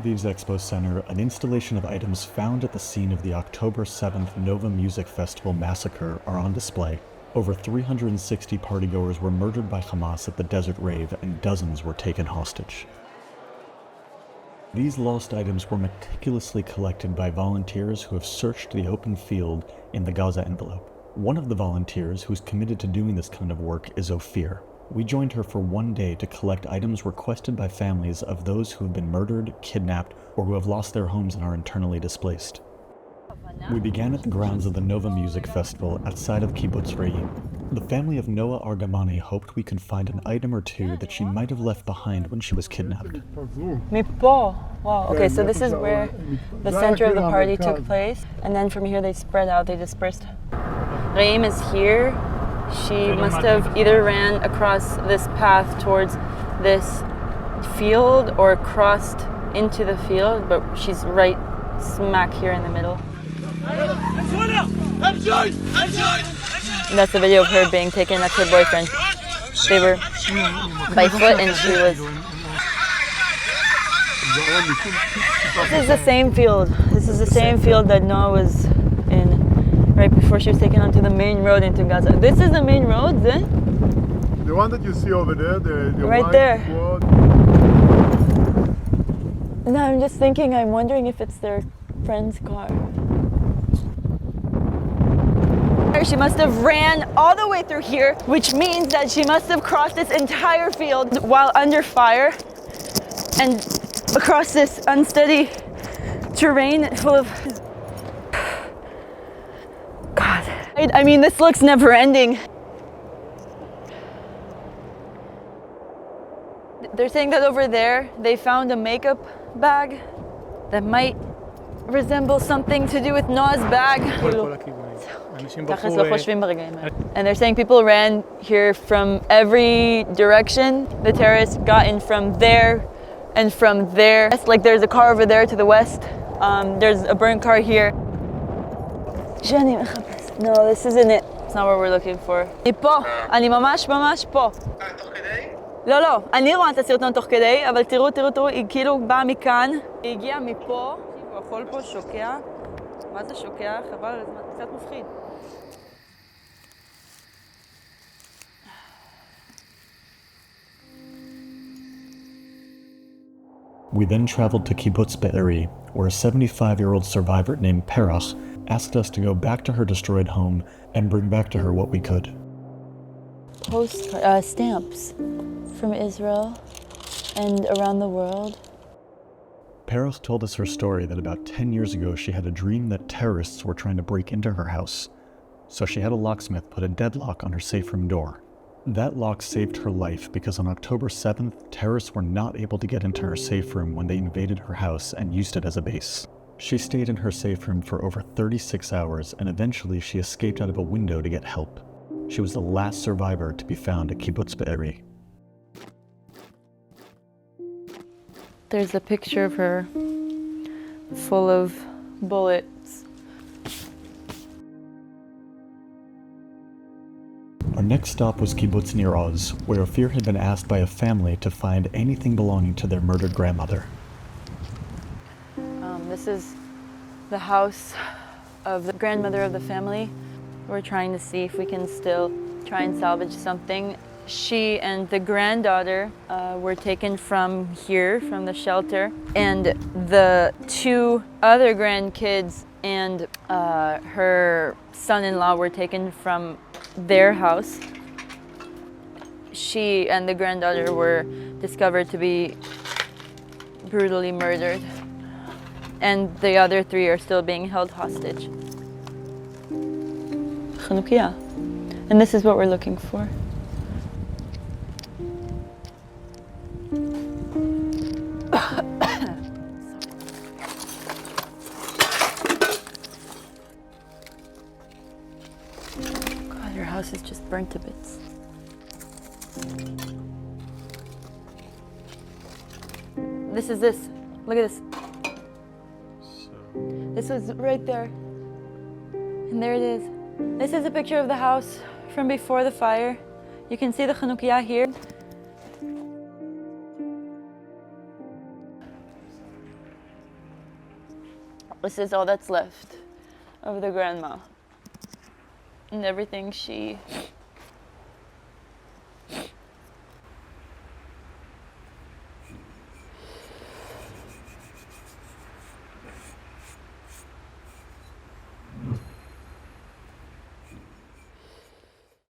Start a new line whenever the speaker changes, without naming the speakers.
Aviv's Expo Center, an installation of items found at the scene of the October 7th Nova Music Festival massacre are on display. Over 360 partygoers were murdered by Hamas at the Desert Rave, and dozens were taken hostage. These lost items were meticulously collected by volunteers who have searched the open field in the Gaza envelope. One of the volunteers who's committed to doing this kind of work is Ophir. We joined her for one day to collect items requested by families of those who have been murdered, kidnapped, or who have lost their homes and are internally displaced. We began at the grounds of the Nova Music Festival outside of Kibbutz Re'im. The family of Noah Argamani hoped we could find an item or two that she might have left behind when she was kidnapped.
Wow, okay, so this is where the center of the party took place, and then from here they spread out, they dispersed. Re'im is here. She must have either ran across this path towards this field or crossed into the field, but she's right smack here in the middle. And that's the video of her being taken. That's her boyfriend. They were by foot and she was... This is the same field. This is the same field that Noah was in right before she was taken onto the main road into Gaza. This is the main road, eh?
The one that you see over there, the
right
white
there.
road.
Now I'm just thinking, I'm wondering if it's their friend's car. She must have ran all the way through here, which means that she must have crossed this entire field while under fire and across this unsteady terrain full of... God. I mean, this looks never ending. They're saying that over there, they found a makeup bag that might resemble something to do with Noah's bag. And they're saying people ran here from every direction. The terrorists got in from there and from there. Like there's a car over there to the west. There's a burnt car here. No, this isn't it. It's not what we're looking for. אני ממש פה. לא, אני רואה את הסרטון תוך כדי, אבל תראו, היא כאילו באה מכאן, היא הגיעה מפה, החול פה שוקע. מה זה שוקע? חבל על הזמן, קצת מפחיד.
We then traveled to Kibbutz Be'eri, where a 75-year-old survivor named Perach asked us to go back to her destroyed home and bring back to her what we could.
Stamps from Israel and around the world.
Perach told us her story that about 10 years ago she had a dream that terrorists were trying to break into her house. So she had a locksmith put a deadlock on her safe room door. That lock saved her life because on October 7th, terrorists were not able to get into her safe room when they invaded her house and used it as a base. She stayed in her safe room for over 36 hours and eventually she escaped out of a window to get help. She was the last survivor to be found at Kibbutz Be'eri.
There's a picture of her full of bullets.
Our next stop was Kibbutz Nir Oz, where Ophir had been asked by a family to find anything belonging to their murdered grandmother.
This is the house of the grandmother of the family. We're trying to see if we can still try and salvage something. She and the granddaughter were taken from here, from the shelter, and the two other grandkids and her son-in-law were taken from their house. She and the granddaughter were discovered to be brutally murdered, and the other three are still being held hostage. Chanukiah. And this is what we're looking for. God, your house is just burnt to bits. This is this. Look at this. This was right there. And there it is. This is a picture of the house from before the fire. You can see the Chanukiah here. This is all that's left of the grandma and everything she